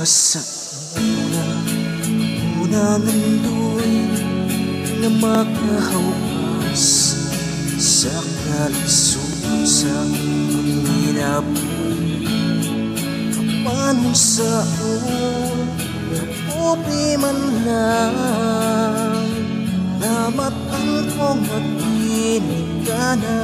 Sa una nandoy na makahawkas sa kalisusan sa panginabuhi. Paano saan napupi man lang namatan kong natinig ka na.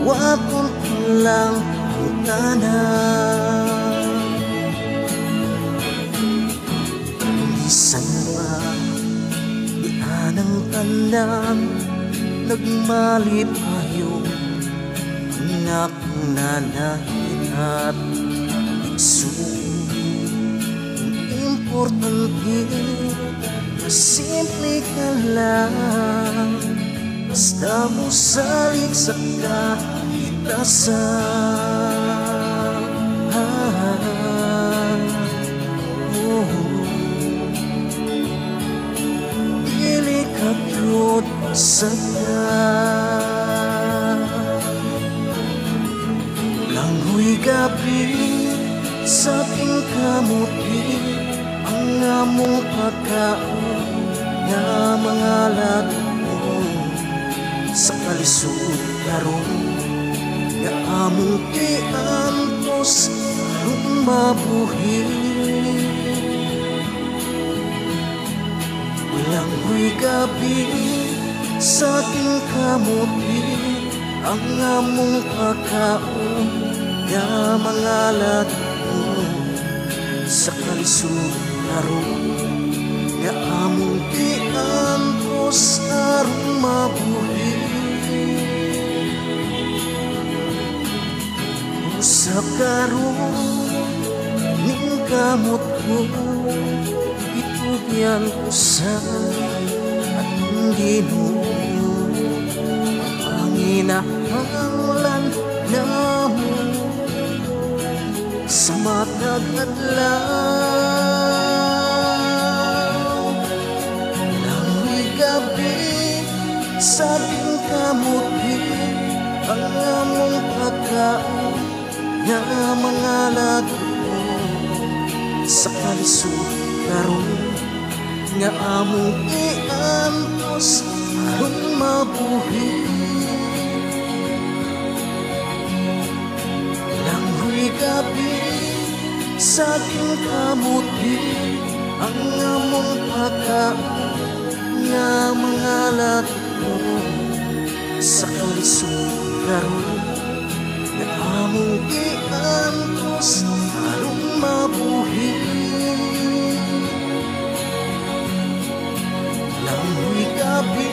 Wakon ko lang ang tanan. Bisan pa di anang tanan nagmalipayo ang akong nanahin at igsuon. Importante na simple ka lang, basta mo salik sa kahitasan. Dili ka yun masaya, langhoy gabi sa aking kamuti ang among pagkaon na mga lato sa kalisod karon nga among kiantos aron mabuhi. Langhoy gabi sa aking kamuti ang among pagkaon nga mga lato sa kalisod karon nga among kiantos aron mabuhi. Sa karon ning kamot ko itugyan ko sa atong Ginoo. Ang hinahanglan namo sa matag adlaw. Langhoy gabi sa ating kamuti ang among pagkaon nga mga lato sa kalisod karon nga among iantos aron mabuhi. Langhoy gabi sa aking kamuti ang among pagkaon nga mga lato sa kalisod karon nga among iantos aron mabuhi. Langhoy gabi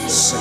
sa